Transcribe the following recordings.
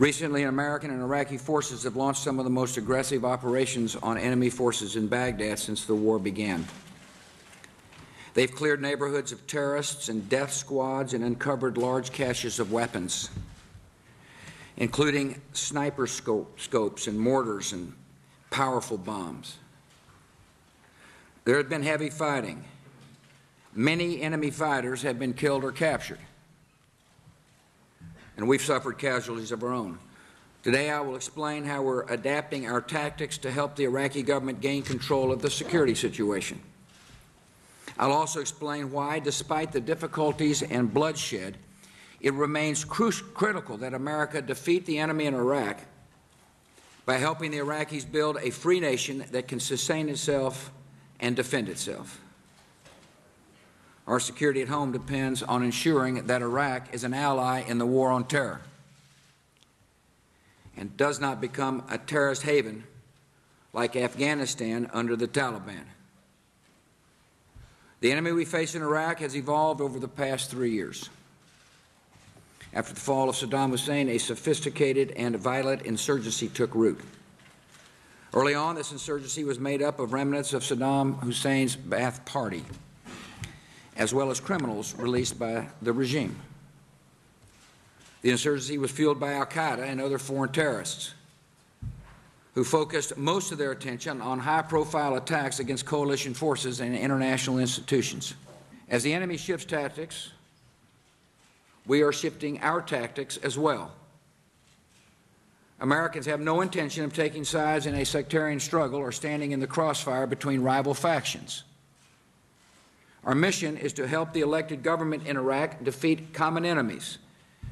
Recently, American and Iraqi forces have launched some of the most aggressive operations on enemy forces in Baghdad since the war began. They've cleared neighborhoods of terrorists and death squads and uncovered large caches of weapons, including sniper scopes and mortars and powerful bombs. There has been heavy fighting. Many enemy fighters have been killed or captured, and we've suffered casualties of our own. Today I will explain how we're adapting our tactics to help the Iraqi government gain control of the security situation. I'll also explain why, despite the difficulties and bloodshed, it remains critical that America defeat the enemy in Iraq by helping the Iraqis build a free nation that can sustain itself and defend itself. Our security at home depends on ensuring that Iraq is an ally in the war on terror and does not become a terrorist haven like Afghanistan under the Taliban. The enemy we face in Iraq has evolved over the past 3 years. After the fall of Saddam Hussein, a sophisticated and violent insurgency took root. Early on, this insurgency was made up of remnants of Saddam Hussein's Ba'ath Party, as well as criminals released by the regime. The insurgency was fueled by al-Qaeda and other foreign terrorists who focused most of their attention on high-profile attacks against coalition forces and international institutions. As the enemy shifts tactics, we are shifting our tactics as well. Americans have no intention of taking sides in a sectarian struggle or standing in the crossfire between rival factions. Our mission is to help the elected government in Iraq defeat common enemies,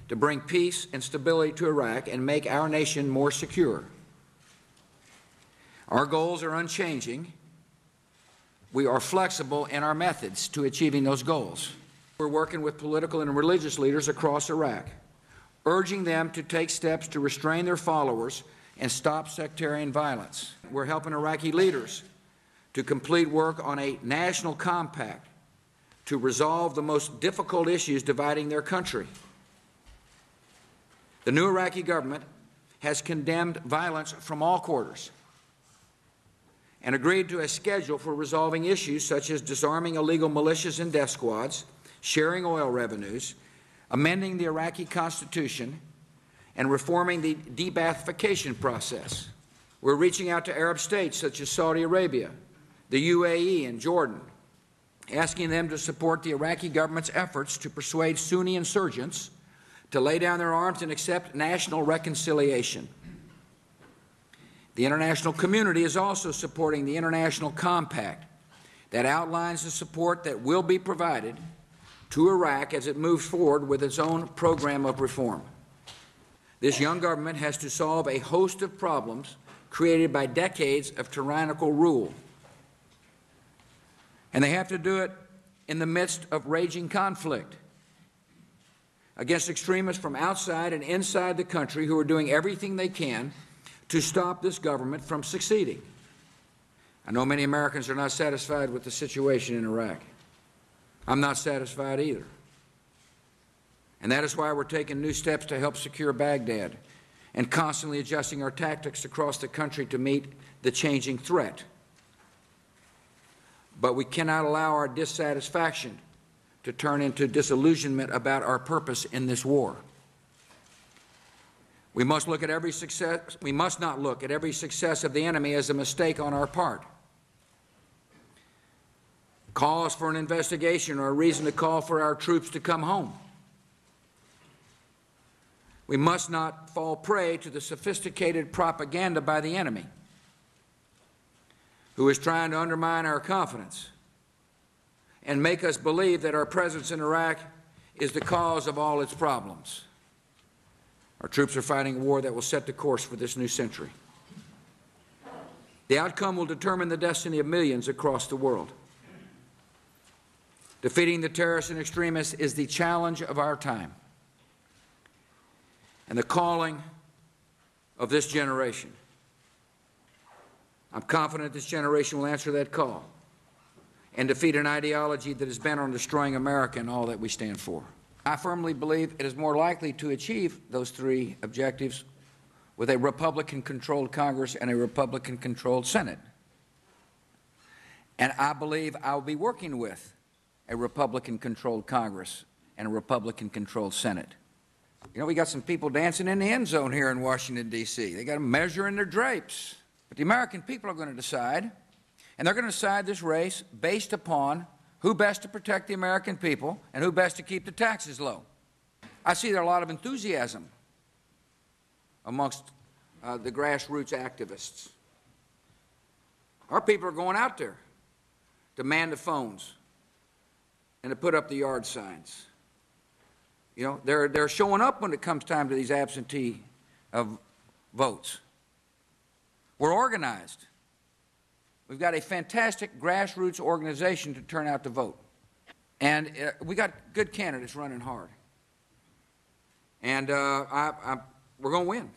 to bring peace and stability to Iraq and make our nation more secure. Our goals are unchanging. We are flexible in our methods to achieving those goals. We're working with political and religious leaders across Iraq, urging them to take steps to restrain their followers and stop sectarian violence. We're helping Iraqi leaders to complete work on a national compact to resolve the most difficult issues dividing their country. The new Iraqi government has condemned violence from all quarters and agreed to a schedule for resolving issues such as disarming illegal militias and death squads, sharing oil revenues, amending the Iraqi constitution, and reforming the de-Baathification process. We're reaching out to Arab states such as Saudi Arabia, the UAE, and Jordan, asking them to support the Iraqi government's efforts to persuade Sunni insurgents to lay down their arms and accept national reconciliation. The international community is also supporting the international compact that outlines the support that will be provided to Iraq as it moves forward with its own program of reform. This young government has to solve a host of problems created by decades of tyrannical rule. And they have to do it in the midst of raging conflict against extremists from outside and inside the country who are doing everything they can to stop this government from succeeding. I know many Americans are not satisfied with the situation in Iraq. I'm not satisfied either. And that is why we're taking new steps to help secure Baghdad and constantly adjusting our tactics across the country to meet the changing threat. But we cannot allow our dissatisfaction to turn into disillusionment about our purpose in this war. We must not look at every success of the enemy as a mistake on our part. Calls for an investigation or a reason to call for our troops to come home. We must not fall prey to the sophisticated propaganda by the enemy, who is trying to undermine our confidence and make us believe that our presence in Iraq is the cause of all its problems. Our troops are fighting a war that will set the course for this new century. The outcome will determine the destiny of millions across the world. Defeating the terrorists and extremists is the challenge of our time and the calling of this generation. I'm confident this generation will answer that call and defeat an ideology that is bent on destroying America and all that we stand for. I firmly believe it is more likely to achieve those three objectives with a Republican-controlled Congress and a Republican-controlled Senate. And I believe I'll be working with a Republican-controlled Congress and a Republican-controlled Senate. You know, we got some people dancing in the end zone here in Washington, D.C. They got them measuring their drapes. But the American people are going to decide, and they're going to decide this race based upon who best to protect the American people and who best to keep the taxes low. I see there are a lot of enthusiasm amongst the grassroots activists. Our people are going out there to man the phones and to put up the yard signs. You know, they're showing up when it comes time to these absentee votes. We're organized. We've got a fantastic grassroots organization to turn out to vote. And we got good candidates running hard. And we're going to win.